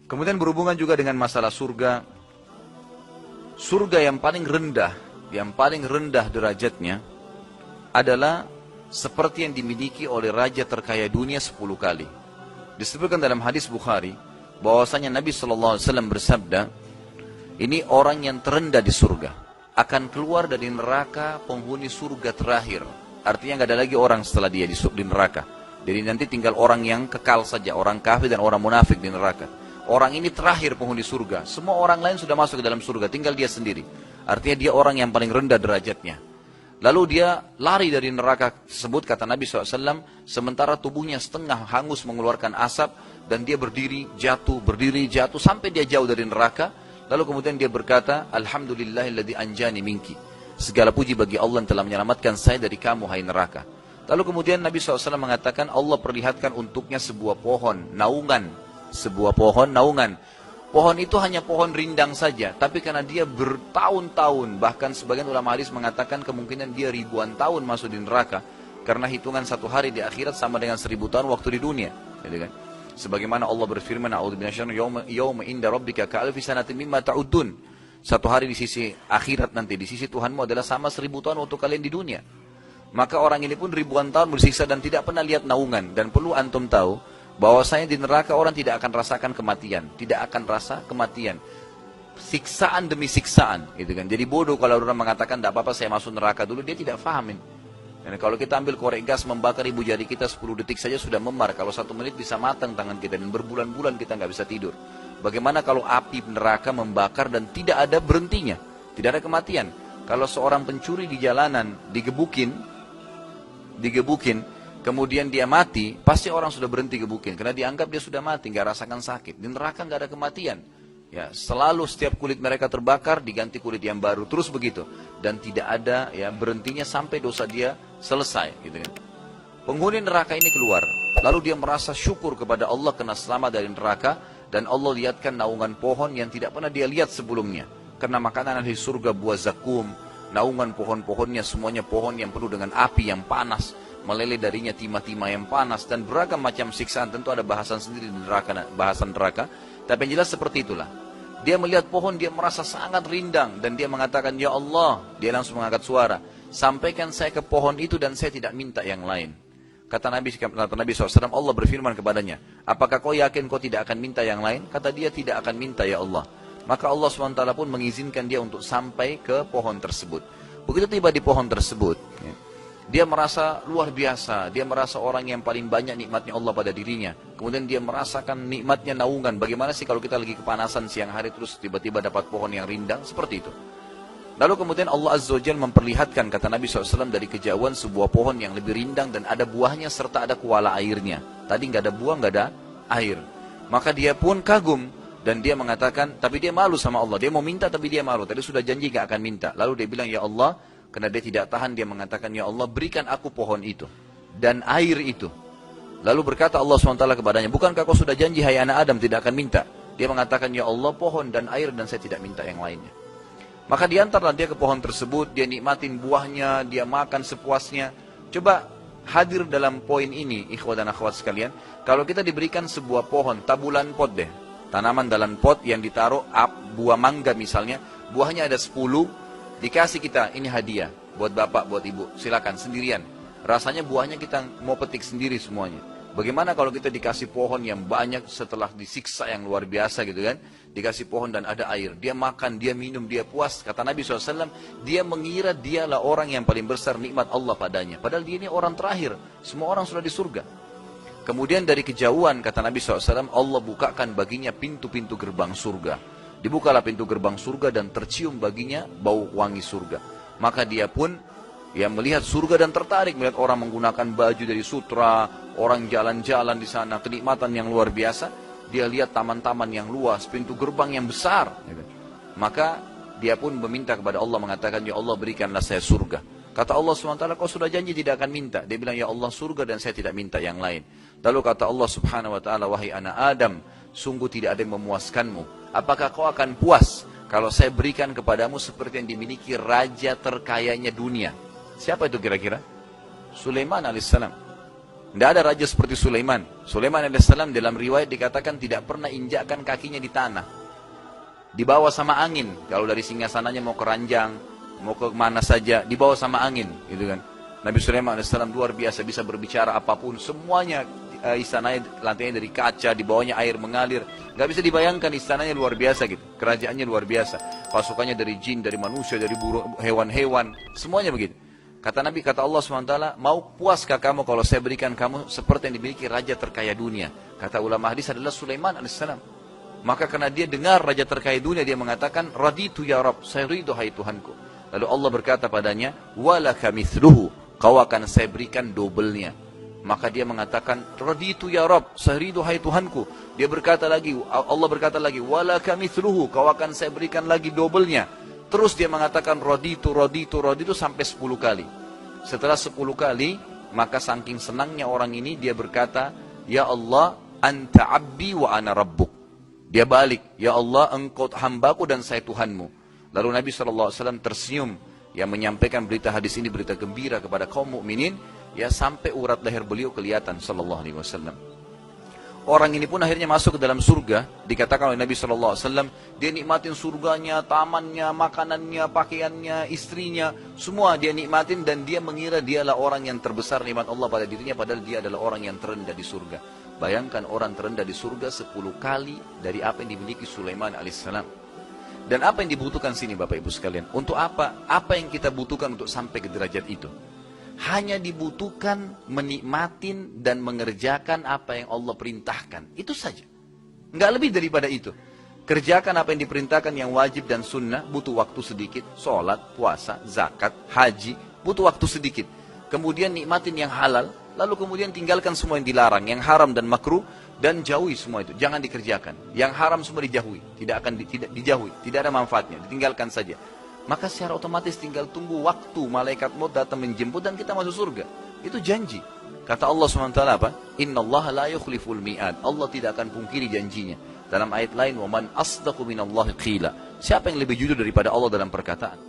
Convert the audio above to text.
Kemudian berhubungan juga dengan masalah surga. Surga yang paling rendah derajatnya adalah seperti yang dimiliki oleh raja terkaya dunia 10 kali. Disebutkan dalam hadis Bukhari bahwasanya Nabi SAW bersabda, ini orang yang terendah di surga akan keluar dari neraka penghuni surga terakhir. Artinya nggak ada lagi orang setelah dia di neraka. Jadi nanti tinggal orang yang kekal saja, orang kafir dan orang munafik di neraka. Orang ini terakhir penghuni surga. Semua orang lain sudah masuk ke dalam surga, tinggal dia sendiri. Artinya dia orang yang paling rendah derajatnya. Lalu dia lari dari neraka tersebut, kata Nabi SAW, sementara tubuhnya setengah hangus mengeluarkan asap, dan dia berdiri, jatuh, sampai dia jauh dari neraka. Lalu kemudian dia berkata, Alhamdulillahilladzi anjani minki. Segala puji bagi Allah yang telah menyelamatkan saya dari kamu, hai neraka. Lalu kemudian Nabi SAW mengatakan, Allah perlihatkan untuknya sebuah pohon, naungan. Sebuah pohon, naungan. Pohon itu hanya pohon rindang saja, tapi karena dia bertahun-tahun, bahkan sebagian ulama hadis mengatakan kemungkinan dia ribuan tahun masuk di neraka, karena hitungan satu hari di akhirat sama dengan 1000 tahun waktu di dunia. Gitu kan? Sebagaimana Allah berfirman, Yawma inda rabbika ka'alfi sanatin mimma ta'udun. Satu hari di sisi akhirat nanti, di sisi Tuhanmu adalah sama 1000 tahun waktu kalian di dunia. Maka orang ini pun ribuan tahun bersiksa dan tidak pernah lihat naungan. Dan perlu antum tahu, bahwasanya di neraka orang tidak akan rasakan kematian. Tidak akan rasa kematian. Siksaan demi siksaan. Gitu kan. Jadi bodoh kalau orang mengatakan, tidak apa-apa saya masuk neraka dulu, dia tidak fahamin. Dan kalau kita ambil korek gas membakar ibu jari kita 10 detik saja sudah memar. Kalau 1 menit bisa matang tangan kita dan berbulan-bulan kita nggak bisa tidur. Bagaimana kalau api neraka membakar dan tidak ada berhentinya, tidak ada kematian? Kalau seorang pencuri di jalanan digebukin, kemudian dia mati, pasti orang sudah berhenti gebukin karena dianggap dia sudah mati, nggak rasakan sakit. Di neraka nggak ada kematian. Ya, selalu setiap kulit mereka terbakar diganti kulit yang baru, terus begitu, dan tidak ada ya berhentinya sampai dosa dia selesai, gitu kan. Penghuni neraka ini keluar, lalu dia merasa syukur kepada Allah karena selamat dari neraka, dan Allah lihatkan naungan pohon yang tidak pernah dia lihat sebelumnya, karena makanan dari surga buah zakum, naungan pohon-pohonnya semuanya pohon yang penuh dengan api yang panas, meleleh darinya timah-timah yang panas, dan beragam macam siksaan. Tentu ada bahasan sendiri di neraka, bahasan neraka. Tapi yang jelas seperti itulah. Dia melihat pohon, dia merasa sangat rindang. Dan dia mengatakan, Ya Allah, dia langsung mengangkat suara, sampaikan saya ke pohon itu dan saya tidak minta yang lain. Kata Nabi SAW, Allah berfirman kepadanya, apakah kau yakin kau tidak akan minta yang lain? Kata dia, tidak akan minta ya Allah. Maka Allah SWT pun mengizinkan dia untuk sampai ke pohon tersebut. Begitu tiba di pohon tersebut, dia merasa luar biasa, dia merasa orang yang paling banyak nikmatnya Allah pada dirinya. Kemudian dia merasakan nikmatnya naungan. Bagaimana sih kalau kita lagi kepanasan siang hari terus tiba-tiba dapat pohon yang rindang, seperti itu. Lalu kemudian Allah Azza wa Jalla memperlihatkan, kata Nabi SAW, dari kejauhan sebuah pohon yang lebih rindang dan ada buahnya serta ada kuala airnya. Tadi nggak ada buah, nggak ada air. Maka dia pun kagum dan dia mengatakan, tapi dia malu sama Allah. Dia mau minta tapi dia malu. Tadi sudah janji nggak akan minta. Lalu dia bilang, Ya Allah, karena dia tidak tahan, dia mengatakan, Ya Allah, berikan aku pohon itu dan air itu. Lalu berkata Allah SWT kepadanya, bukankah kau sudah janji, hai anak Adam, tidak akan minta? Dia mengatakan, Ya Allah, pohon dan air dan saya tidak minta yang lainnya. Maka diantarlah dia ke pohon tersebut, dia nikmatin buahnya, dia makan sepuasnya. Coba hadir dalam poin ini, ikhwah dan akhwat sekalian. Kalau kita diberikan sebuah pohon, tabulan pot deh, tanaman dalam pot yang ditaruh buah mangga misalnya, buahnya ada 10, dikasih kita, ini hadiah buat bapak, buat ibu, silakan sendirian. Rasanya buahnya kita mau petik sendiri semuanya. Bagaimana kalau kita dikasih pohon yang banyak setelah disiksa yang luar biasa gitu kan. Dikasih pohon dan ada air, dia makan, dia minum, dia puas. Kata Nabi SAW, dia mengira dialah orang yang paling besar nikmat Allah padanya. Padahal dia ini orang terakhir, semua orang sudah di surga. Kemudian dari kejauhan, kata Nabi SAW, Allah bukakan baginya pintu-pintu gerbang surga. Dibukalah pintu gerbang surga dan tercium baginya bau wangi surga. Maka dia pun melihat surga dan tertarik melihat orang menggunakan baju dari sutra, orang jalan-jalan di sana, kenikmatan yang luar biasa. Dia lihat taman-taman yang luas, pintu gerbang yang besar. Maka dia pun meminta kepada Allah, mengatakan, Ya Allah, berikanlah saya surga. Kata Allah SWT, kau sudah janji tidak akan minta. Dia bilang, Ya Allah, surga dan saya tidak minta yang lain. Lalu kata Allah Subhanahu Wa Taala, wahai anak Adam, sungguh tidak ada yang memuaskanmu. Apakah kau akan puas kalau saya berikan kepadamu seperti yang dimiliki raja terkayanya dunia? Siapa itu kira-kira? Sulaiman alaihissalam. Tidak ada raja seperti Sulaiman. Sulaiman alaihissalam dalam riwayat dikatakan tidak pernah injakkan kakinya di tanah. Dibawa sama angin. Kalau dari singgasananya mau ke ranjang, mau ke mana saja, dibawa sama angin, gitu kan. Nabi Sulaiman alaihissalam luar biasa, bisa berbicara apapun, semuanya istananya lantainya dari kaca, di bawahnya air mengalir. Gak bisa dibayangkan, istananya luar biasa gitu, kerajaannya luar biasa. Pasukannya dari jin, dari manusia, dari burung, hewan-hewan, semuanya begitu. Kata Nabi, kata Allah SWT, mau puaskah kamu kalau saya berikan kamu seperti yang dimiliki raja terkaya dunia? Kata ulama hadis adalah Sulaiman alaihissalam. Maka karena dia dengar raja terkaya dunia, dia mengatakan, raditu ya Rabb, saya ridho hai Tuhanku. Lalu Allah berkata padanya, walaka mithluhu, kau akan saya berikan dobelnya. Maka dia mengatakan, raditu ya Rabb, saya ridho hai Tuhanku. Dia berkata lagi, Allah berkata lagi, walaka mithluhu, kau akan saya berikan lagi dobelnya. Terus dia mengatakan raditu sampai 10 kali. Setelah 10 kali, maka saking senangnya orang ini, dia berkata, ya Allah, anta abdi wa ana rabbuk. Dia balik, ya Allah, engkau hambaku dan saya Tuhanmu. Lalu Nabi SAW tersenyum, yang menyampaikan berita hadis ini, berita gembira kepada kaum mukminin, ya sampai urat leher beliau kelihatan sallallahu alaihi wasallam. Orang ini pun akhirnya masuk ke dalam surga. Dikatakan oleh Nabi SAW, dia nikmatin surganya, tamannya, makanannya, pakaiannya, istrinya, semua dia nikmatin, dan dia mengira dialah orang yang terbesar nikmat Allah pada dirinya, padahal dia adalah orang yang terendah di surga. Bayangkan orang terendah di surga 10 kali dari apa yang dimiliki Sulaiman alaihissalam. Dan apa yang dibutuhkan sini Bapak Ibu sekalian? Untuk apa? Apa yang kita butuhkan untuk sampai ke derajat itu? Hanya dibutuhkan menikmatin dan mengerjakan apa yang Allah perintahkan. Itu saja. Enggak lebih daripada itu. Kerjakan apa yang diperintahkan, yang wajib dan sunnah, butuh waktu sedikit. Sholat, puasa, zakat, haji, butuh waktu sedikit. Kemudian nikmatin yang halal, lalu kemudian tinggalkan semua yang dilarang, yang haram dan makruh, dan jauhi semua itu. Jangan dikerjakan. Yang haram semua dijauhi. Tidak dijauhi. Tidak ada manfaatnya. Ditinggalkan saja. Maka secara otomatis tinggal tunggu waktu malaikat maut datang menjemput dan kita masuk surga. Itu janji. Kata Allah SWT apa? Inna Allah la yukhliful mi'ad. Allah tidak akan pungkiri janjinya. Dalam ayat lain, wa man asdaqu minallahi qila. Siapa yang lebih jujur daripada Allah dalam perkataan?